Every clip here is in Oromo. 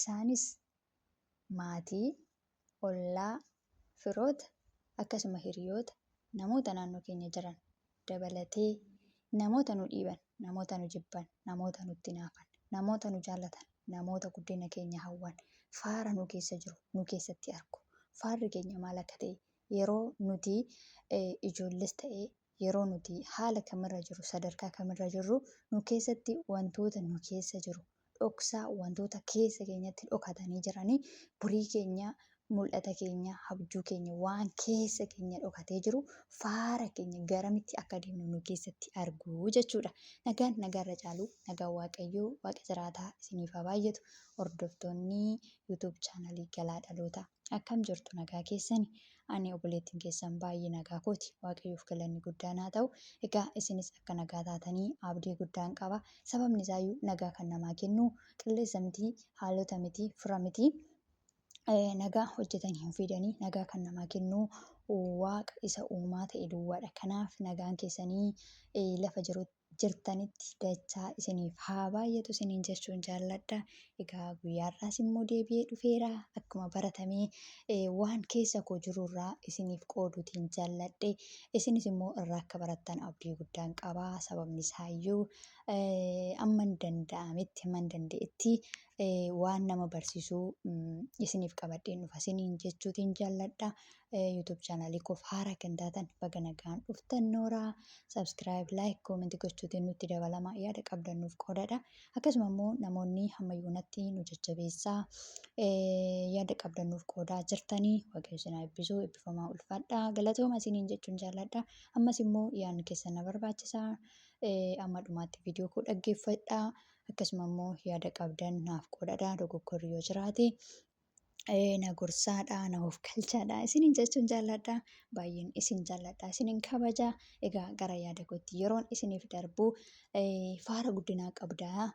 Isaanis maatii, ollaa, firoota akkasuma hiriyoota namoota naannoo keenya jiran dabalatee namoota nu dhiiban, namoota nu jibban, namoota nutti naafan, namoota nu jaallatan, namoota guddina keenya hawwan faara nu keessa jiru nu keessatti argu. Faarri keenya maal akka ta'e yeroo nuti ijoolles ta'ee yeroo nuti haala kamirra jiru sadarkaa kamirra jirru nu keessatti wantoota nu keessa jiru dhoksaa wantoota keessa keenyatti dhokatanii jiranii burii keenya mul'ata keenya abjuu keenya waan keessa keenya dhokatee jiru faara keenya garamitti akka deemnu nu keessatti argu jechuudha. Nagaan nagaarra caalu nagaan waaqayyoo waaqa jiraataa isiniif haa baay'atu. Hordoftoonni YouTube chaanalii Galaa Dhalootaa akkam jirtu nagaa keessani? Ani obboleettiin keessan baay'ee nagaa kooti. Waaqayyoof galanni guddaan haa ta'u. Egaa isinis akka nagaa taatanii abdii guddaan qaba. Sababni isaayyuu nagaa kan namaa kennu qilleensa miti, haalota miti, fira miti. Nagaa hojjetanii hin fidanii nagaa kan namaa kennu waaqa isa uumaa ta'e duwwaadha. Kanaaf nagaan keessanii lafa jirtanitti dachaa isiniif haa baay'atu isiniin jechuun jaalladha. Egaa guyyaarraas immoo deebi'ee dhufeera akkuma baratamee waan keessa koo jirurraa isiniif qooduutiin jaalladhe. Isinis immoo irraa akka barattan abdii guddaan qaba. Sababni isaayyuu amma danda'ametti amma danda'etti waan nama barsiisuu isiniif qabadheen dhufa isiniin jechuutiin jaalladha. YouTube chaanalii koof haaraa kan taatan baga nagaan dhuftan nooraa subscribe like comment gochuutiin nutti dabalama yaada qabdan nuuf qoodadha. Akkasuma immoo namoonni hammayyoonatti nu jajjabeessaa yaada qabdan nuuf qoodaa jirtanii waaqayyo isin haa eebbisu eebbifamaa ulfaadha. Galatooma isiniin jechuun jaalladha. Ammas immoo yaadni keessan na barbaachisa. Amma dhumaatti viidiyoo koo dhaggeeffadhaa. Akkasuma immoo yaada qabdan naaf qoodadha. Dogoggorri yoo jiraate na gorsaadha, na of galchaadha. Isiniin jechuun jaalladha. Baay'een isin jaalladha. Isiniin kabaja. Egaa gara yaada kootti yeroon isiniif darbu faara guddinaa qabdaa.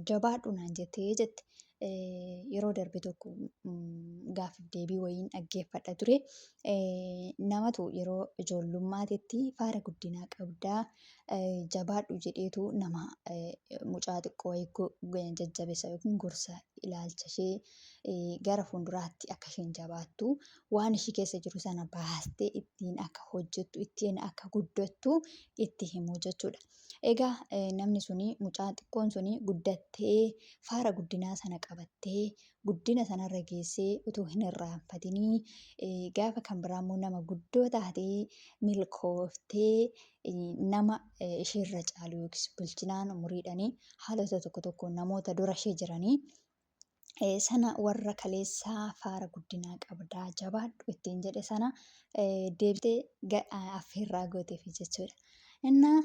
Jabaadhu naan jette yeroo darbe tokko gaaffiif deebii wayiin dhaggeeffadha ture. Namatu yeroo ijoollummaatitti faara guddinaa qabdaa jabaadhu jedheetu nama mucaa xiqqoo wayii jajjabeessa yookiin gorsa ilaalcha ishee gara fuulduraatti akka isheen jabaattu waan ishee keessa jiru sana baastee ittiin akka hojjettu ittiin akka guddattu itti himu jechuudha. Egaa namni suni mucaa xiqqoon suni guddattee faara guddinaa sana qabattee guddina sanarra geessee utuu hin irraanfatinii gaafa kan biraa immoo nama guddoo taatee milkooftee nama isheerra caalu yookiis bulchinaan umuriidhanii haalota tokko tokko namoota dura ishee jiranii sana warra kaleessaa faara guddinaa qabdaa jabaadhu ittiin jedhe sana deebitee affeerraa gooteef jechuudha. Innaa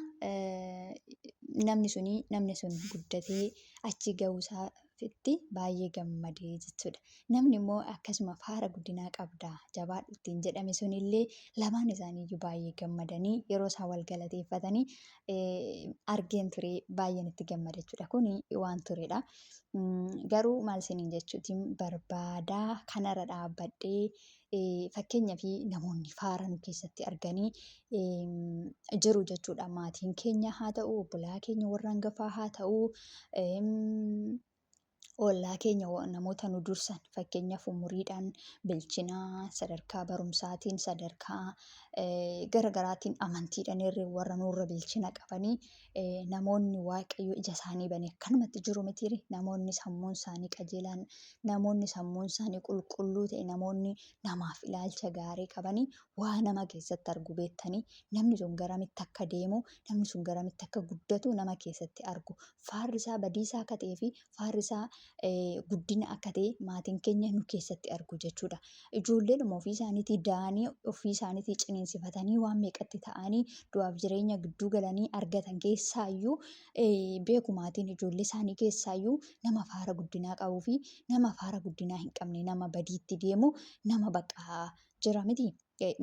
namni sun guddatee achi ga'uusaafitti baay'ee gammadee jechuudha. Namni immoo akkasuma faara guddinaa qabdaa jabaadhu ittiin jedhame sunillee lamaan isaaniiyyuu baay'ee gammadanii yeroo isaan wal galateeffatanii argeen ture baay'een itti gammada jechuudha. Kuni waan turedha. Garuu maal isiniin jechuutiin barbaadaa kanarra dhaabbadhee fakkeenyaa fi namoonni faara nu keessatti arganii jiru jechuudha. Maatiin keenya haa ta'u, obbolaa keenya warra hangafaa haa ta'u, ollaa keenya namoota nu dursan fakkeenyaaf umuriidhaan bilchinaa sadarkaa barumsaatiin sadarkaa garagaraatiin amantiidhaan irree warra nurra bilchina qabanii namoonni waaqayyo ija isaanii bane akkanumatti jiru mitiiri namoonni sammuun isaanii qajeelaan namoonni sammuun isaanii qulqulluu ta'e namoonni namaaf ilaalcha gaarii qabanii waa nama keessatti argu beektanii namni sun garamitti akka deemu namni sun garamitti akka guddatu nama keessatti argu faarri isaa badiisaa akka ta'ee fi faarri isaa guddina akka ta'e maatiin keenya nu keessatti argu jechuudha. Ijoolleen ofii isaaniitii da'anii ofii isaaniitii ciniinsifatanii waan meeqatti ta'anii du'aaf jireenya gidduu galanii argatan keessaayyuu beeku maatiin ijoollee isaanii keessaayyuu nama faara guddinaa qabuu fi nama faara guddinaa hin qabne nama badiitti deemu nama baqaa jira miti.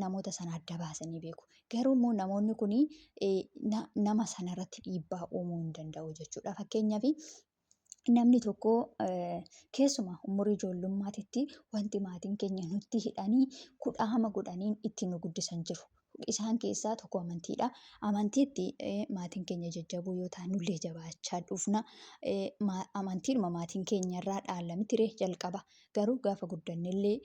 Namoota sana adda baasanii beeku. Garuu immoo namoonni kun nama sanarratti dhiibbaa uumuu hin danda'u jechuudha. Fakkeenyaaf namni tokko keessumaa umurii ijoollummaatitti wanti maatiin keenya nutti hidhanii kudhaama godhaniin itti nu guddisan jiru. isaan keessaa tokko amantiidha. Amantiitti maatiin keenya jajjaboo yoo ta'an nullee jabaachaa dhufna. Amantiidhuma maatiin keenya irraa dhaalla miti jalqaba. Garuu gaafa guddannellee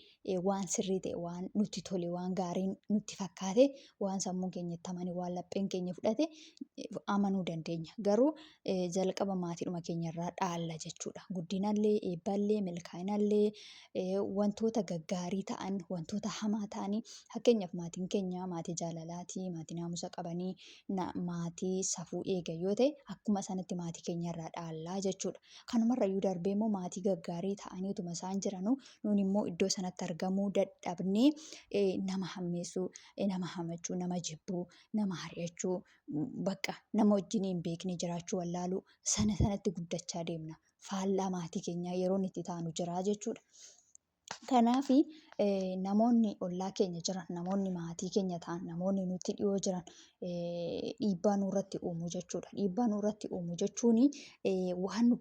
waan sirrii ta'e, waan nutti tole, waan gaariin nutti fakkaate, waan sammuun keenya itti amane, waan lapheen keenya fudhate amanuu dandeenya. Garuu jalqaba maatiidhuma keenya irraa dhaalla jechuudha. Guddinallee, eebballee, milkaa'inallee wantoota gaggaarii ta'an, wantoota hamaa ta'anii fakkeenyaaf maatiin keenya maatii jaalalaati, maatii naamusa qabanii, maatii safuu eegan yoo ta'e akkuma sanatti maatii keenya irraa dhaallaa jechuudha. Kanumarrayyuu darbee immoo maatii gaggaarii ta'anii utuma isaan jiranuu nuun immoo iddoo sanatti argamuu dadhabnee nama hammeessuu, nama hamachuu, nama jibbuu, nama ari'achuu, bakka nama wajjin hin beekne jiraachuu wallaaluu sanatti guddachaa deemna. Faallaa maatii keenyaa yeroo itti taanu jira jechuudha. Kanaaf namoonni ollaa keenya jiran, namoonni maatii keenya ta'an, namoonni nutti dhiyoo jiran dhiibbaa nurratti uumu jechuudha. Dhiibbaa nurratti uumu jechuun waan nu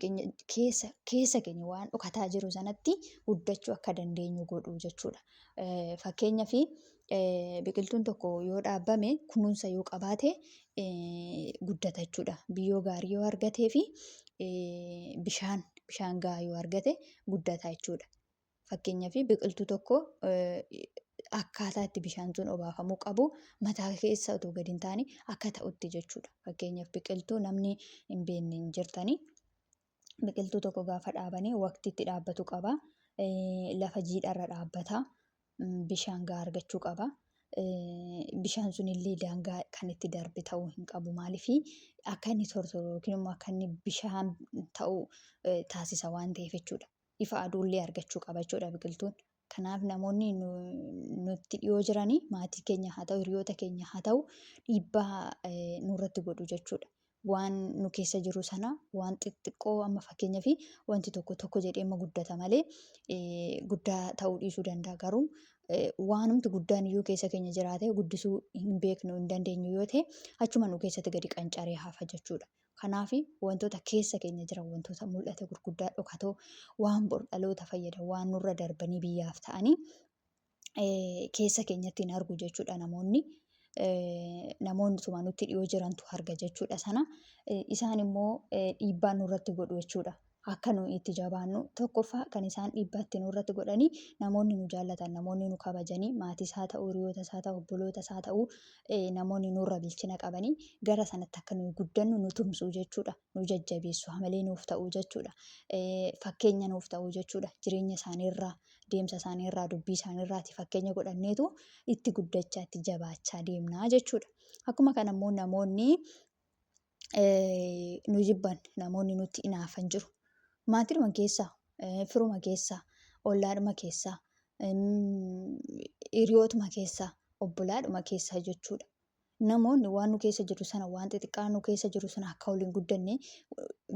keessa keenya waan dhokataa jiru sanatti guddachuu akka dandeenyu godhu jechuudha. Fakkeenyaaf biqiltuun tokko yoo dhaabbame kunuunsa yoo qabaate guddata jechuudha. Biyyoo gaarii yoo argatee fi bishaan gahaa yoo argate guddata jechuudha. Fakkeenyaaf biqiltuu tokko akkaataa itti bishaan sun obaafamuu qabu mataa keessa otoo gadi hin taane akka ta'utti jechuudha. Fakkeenyaaf biqiltuu namni hin beekne hin jirtanii biqiltuu tokko gaafa dhaabanii waqtii itti dhaabbatu qaba. Lafa jiidharra dhaabbata. Bishaan gahaa argachuu qaba. Bishaan sunillee daangaa kan itti darbe ta'uu hin qabu. Maaliif akka inni tortoru yookiin immoo akka inni bishaan ta'u taasisa waan ta'eef jechuudha. Ifa aduullee argachuu qaba jechuudha biqiltuun. Kanaaf namoonni nutti dhiyoo jiranii maatii keenya haa ta'u, hiriyoota keenya haa ta'u dhiibbaa nurratti godhu jechuudha. Waan nu keessa jiru sana waan xixiqqoo amma fakkeenyaaf wanti tokko jedhee guddata malee guddaa ta'uu dhiisuu danda'a. Garuu waanumti guddaan iyyuu keessa keenya jiraate guddisuu hin beeknu hin dandeenyu yoo ta'e achuma nu keessatti gadi qancaree hafa jechuudha. Kanaaf wantoota keessa keenya jiran wantoota mul'ata gurguddaa dhokatoo waan bor dhaloota fayyadan waan nurra darbanii biyyaaf ta'anii keessa keenyatti hin argu jechuudha namoonni. Namoonni tuma nutti dhiyoo jirantu arga jechuudha sana. Isaan immoo dhiibbaa nurratti godhu jechuudha. Akka nu itti jabaannu tokkoffaa kan isaan dhiibbaatti nurratti godhanii namoonni nu jaallatan, namoonni nu kabajanii, maatiis haa ta'u, hiriyootas haa ta'u, obbolootas haa ta'u namoonni nurra bilchina qabanii gara sanatti akka nuyi guddannu nu tumsuu jechuudha. Nu jajjabeessu, hamilee nuuf ta'uu jechuudha. Fakkeenya nuuf ta'uu jechuudha. Jireenya isaaniirraa, deemsa isaaniirraa, dubbii isaaniirraati fakkeenya godhanneetu itti guddachaa, itti jabaachaa deemnaa jechuudha. Akkuma kana immoo namoonni nu jibban, namoonni nutti hinaafan jiru. Maatiidhuma keessaa, firuma keessaa, ollaadhuma keessaa, hiriyootuma keessaa, obbolaadhuma keessaa jechuudha. Namoonni waan nu keessa jiru sana, waan xixiqqaa nu keessa jiru sana akka waliin guddanne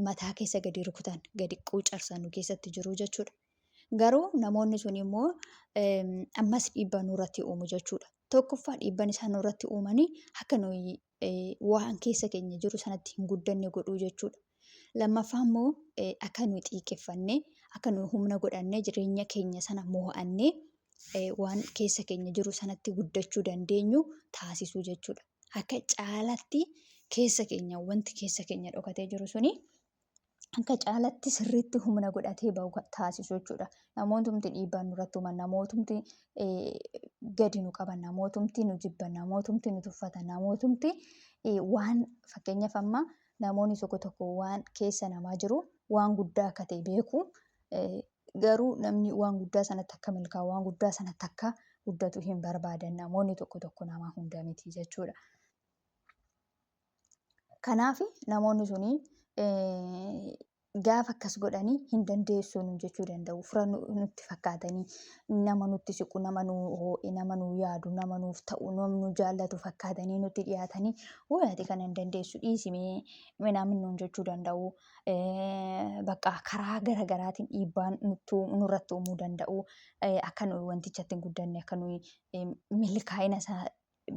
mataa keessa gadi rukutan, gadi quucarsan nu keessatti jiru jechuudha. Garuu namoonni sun immoo ammas dhiibbaa nurratti uumu jechuudha. Tokkoffaa dhiibbaan isaan nurratti uumanii akka nuyi waan keessa keenya jiru sanatti hin guddanne godhuu jechuudha. Lammaffaa immoo akka nuyi xiiqeffannee, akka nuyi humna godhannee jireenya keenya sana mo'annee waan keessa keenya jiru sanatti guddachuu dandeenyu taasisuu jechuudha. Akka caalatti keessa keenya wanti keessa keenya dhokatee jiru suni akka caalatti sirriitti humna godhatee bahu taasisuu jechuudha. Namootumti dhiibbaa nurratti uuman, namootumti gadi nu qaban, namootumti nu jibban, namootumti nu tuffatan, namootumti waan fakkeenyaaf amma namoonni tokko waan keessa namaa jiru waan guddaa akka ta'e beeku. Garuu namni waan guddaa sanatti akka milkaa'u, waan guddaa sanatti akka guddatu hin barbaadan namoonni tokko namaa hunda miti jechuudha. Kanaaf namoonni suni gaafa akkas godhanii hin dandeessu jechuu danda'u. Fira nutti fakkaatanii nama nutti siqu, nama nu hoo'e, nama nu yaadu, nama nuuf ta'u, nama nu jaallatu fakkaatanii nutti dhiyaatanii ati kana hin dandeessu dhiisimee minaamin nuun jechuu danda'u. Bakka karaa garaagaraatiin dhiibbaan nurratti uumuu danda'u. Akka nuyi wantichatti hin guddanne, akka nuyi milkaa'ina isaa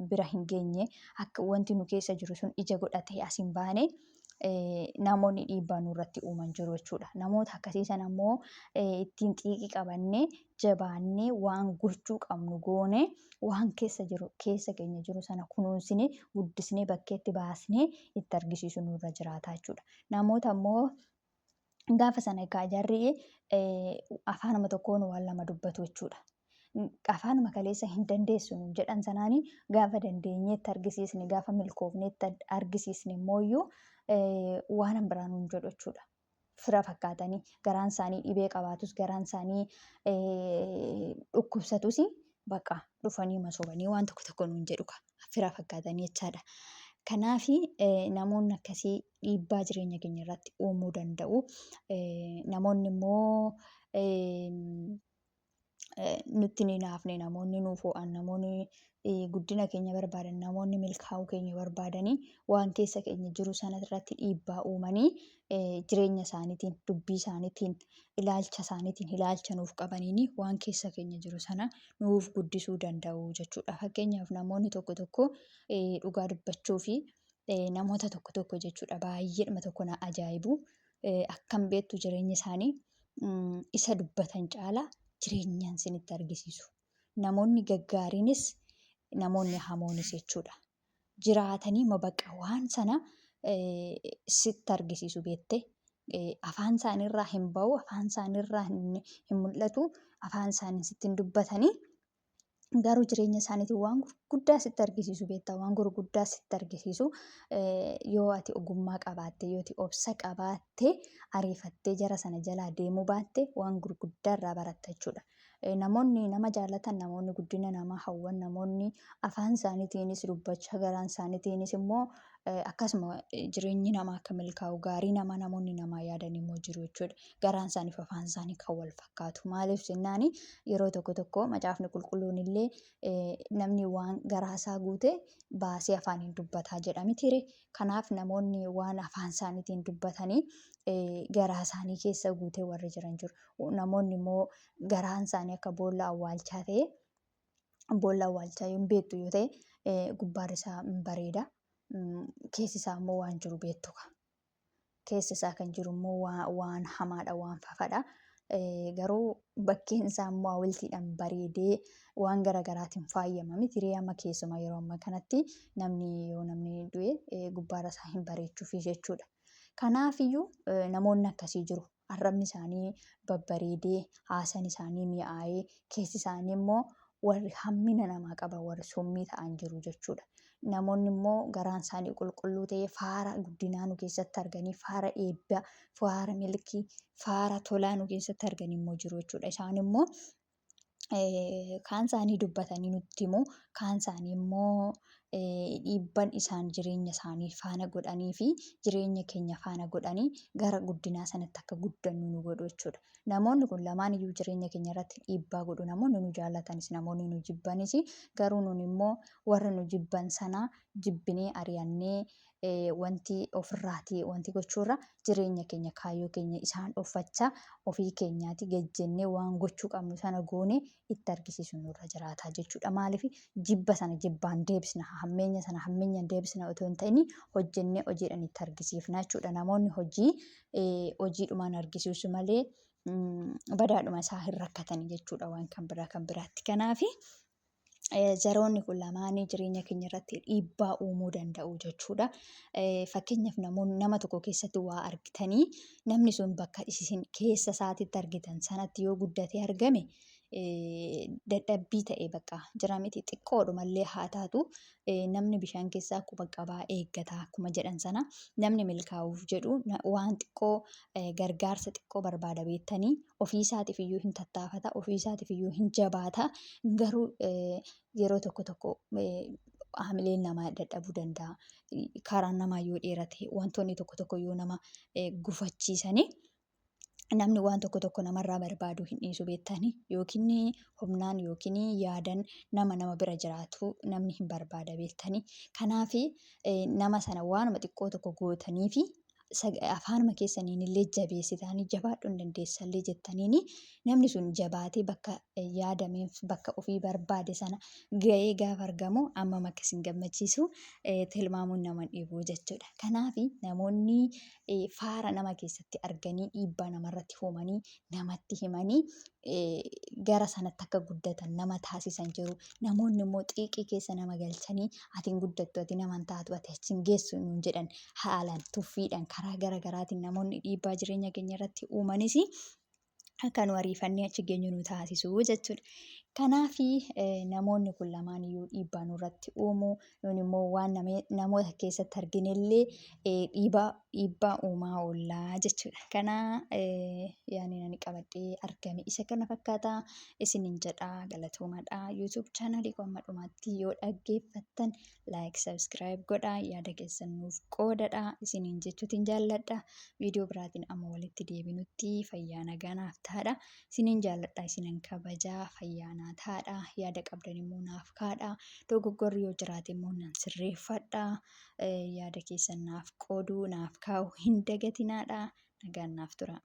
bira hin geenye, akka wanti nu keessa jiru sun ija godhatee as hin baane namoonni dhiibbaa nurratti uuman jiru jechuudha. Namoota akkasii sana immoo ittiin xiiqii qabannee jabaannee waan gochuu qabnu goonee waan keessa keenya jiru sana kunuunsinee guddisnee bakkeetti baasnee itti argisiisu nurra jiraata jechuudha. Namoota immoo gaafa sana egaa jarri afaanuma tokkoon waan lama dubbatu jechuudha. Afaanuma kaleessa hin dandeessu jedhan sanaanii gaafa dandeenyeetti argisiisne gaafa milkoofneetti argisiisne immoo waan biraan hin jedhu jechuudha. Fira fakkaatanii garaan isaanii dhibee qabaatus garaan isaanii dhukkubsatus bakka dhufanii masoobanii waan tokko nuun jedhu fira fakkaatanii jechaadha. Kanaaf namoonni akkasii dhiibbaa jireenya keenya irratti uumuu danda'u. Namoonni immoo nutti ni naafne, namoonni nuuf ho'an, namoonni guddina keenya barbaadan, namoonni milkaa'uu keenya barbaadanii waan keessa keenya jiru sana irratti dhiibbaa uumanii jireenya isaaniitiin, dubbii isaaniitiin, ilaalcha isaaniitiin, ilaalcha nuuf qabaniin waan keessa keenya jiru sana nuuf guddisuu danda'u jechuudha. Fakkeenyaaf namoonni tokko tokko dhugaa dubbachuu fi namoota tokko tokko jechuudha baay'eedhuma tokko na ajaa'ibu. Akkam beektu jireenya isaanii isa dubbatan caalaa jireenyaan isinitti argisiisu. Namoonni gaggaariinis namoonni hamoonis jechuudha. Jiraatanii bakka waan sana sitti argisiisu beektee afaan isaaniirraa hin bahu, afaan isaaniirraa hin mul'atu, afaan isaanii sitti hin dubbatanii garuu jireenya isaaniitiin waan gurguddaa sitti argisiisu beektaa, waan gurguddaa sitti argisiisu yoo ati ogummaa qabaatte, yoo ati obsa qabaatte, ariifattee jara sana jalaa deemuu baatte waan gurguddaa irraa baratta jechuudha. Namoonni nama jaallatan, namoonni guddina namaa hawwan, namoonni afaan isaaniitiinis dubbachaa garaan isaaniitiinis immoo akkasuma jireenyi namaa akka milkaa'u gaarii namoonni namaa yaadan immoo jiru jechuudha. Garaan isaaniif afaan isaanii kan wal fakkaatu. Maaliif jennaan yeroo tokko tokko macaafni qulqulluun illee namni waan garaasaa guute baasee afaaniin dubbataa jedhamitiire. Kanaaf namoonni waan afaan isaaniitiin dubbatanii garaa isaanii keessa guutee warri jiran jiru. Namoonni immoo garaan isaanii akka boolla awwaalchaa ta'e, boolla awwaalchaa yoo beektu yoo ta'e gubbaan isaa bareeda. Keessi isaa immoo waan jiru beektu. Keessi isaa kan jiru immoo waan hamaadha, waan fafadha. Garuu bakkeen isaa immoo hawwiltiidhaan bareedee waan garaagaraatiin faayamame tiree amma keessumaa yeroo ammaa kanatti namni du'e gubbaarra isaa hin bareechuufi jechuudha. Kanaafiyyuu namoonni akkasii jiru. Arrabni isaanii babbareedee, haasaan isaanii mi'aayee, keessi isaanii immoo warri hammina namaa qaban, warri summii ta'an jiru jechuudha. Namoonni immoo garaan isaanii qulqulluu ta'ee faara guddinaa nu keessatti arganii, faara eebbaa, faara milkii, faara tolaa nu keessatti arganii immoo jiru jechuudha. Isaan immoo kaan isaanii dubbatanii nutti himu, kaan isaanii immoo dhiibban isaan jireenya isaanii faana godhanii fi jireenya keenya faana godhanii gara guddinaa sanatti akka guddannu nu godhu jechuudha. Namoonni kun lamaan iyyuu jireenya keenya irratti dhiibbaa godhu. Namoonni nu jaallatanis, namoonni nu jibbanis, garuu nun immoo warra nu jibban sana jibbinee ari'annee wanti ofirraatii wanti gochuurra jireenya keenya, kaayyoo keenya isaan dhoffachaa ofii keenyaati gajjennee waan gochuu qabnu sana goone itti argisiisu nurra jiraata jechuudha. Maaliif jibba sana jibbaan deebisna, hammeenya sana hammeenyaan deebisna otoo hin ta'in hojjennee hojiidhaan itti argisiifna jechuudha. Namoonni hojiidhumaan argisiisu malee badaadhuma isaa hin rakkatan jechuudha waan kan biraatti. Kanaaf zaroonni kun lamaanii jireenya keenya irratti dhiibbaa uumuu danda'u jechuudha. Fakkeenyaaf nama tokko keessatti waa argitanii namni sun bakka isin keessa isaatitti argitan sanatti yoo guddatee argame dadhabbii ta'e bakka jira miti xiqqoodhumallee haa taatu namni bishaan keessaa akkuma qabaa eeggata akkuma jedhan sana namni milkaa'uuf jedhu waan xiqqoo gargaarsa xiqqoo barbaada beektanii ofii isaatiif iyyuu hin tattaafata, ofii isaatiif iyyuu hin jabaata. Garuu yeroo tokko haamileen namaa dadhabuu danda'a. Karaan namaa yoo dheerate wantoonni tokko yoo nama gufachiisanii namni waan tokko namarraa barbaadu hin dhiisu beektanii yookiin humnaan yookiin yaadan nama bira jiraatu namni hin barbaada beektanii. Kanaaf nama sana waanuma xiqqoo tokko gootanii fi afaanuma keessaniin illee jabeessitanii jabaadhuu hin dandeessallee jettaniini namni sun jabaatee bakka yaadameef bakka ofii barbaade sana ga'ee gaafa argamu ammam akka isin gammachiisu tilmaamuun nama dhibu jechuudha. Kanaaf namoonni faara nama keessatti arganii dhiibbaa namarratti uumanii namatti himanii gara sanatti akka guddatan nama taasisan jiru. Namoonni immoo xiiqii keessa nama galchanii atiin guddattu ati naman taatu ati achiin geessu nuun jedhan haalaan tuffiidhaan karaa garaagaraatiin namoonni dhiibbaa jireenya keenya irratti uumanis akka nu ariifannee achi geenyu nu taasisu jechuudha. Kanaaf namoonni kun lamaan iyyuu dhiibbaa nurratti uumu nun immoo waan namoota keessatti arginellee dhiibbaa uumaa oollaa jechuudha. Kana yaani ani qabadhee argame isa kana fakkaata isiniin jedhaa galatoomadhaa. YouTube chaanalii amma dhumaatti yoo dhaggeeffattan like subscribe godhaa yaada keessan nuuf qoodadhaa isiniin jechuutiin jaalladha. Viidiyoo biraatiin amma walitti deebinutti fayyaa nagaa naaf taadha. Isiniin jaalladha isinan kabajaa fayyaa naa taadha. Yaada qabdan immoo naaf kaadhaa. Dogoggorri yoo jiraate immoo nan sirreeffadha. Yaada keessan naaf qooduu naaf kaa'u hin dagatinaadha. Nagaan naaf tura.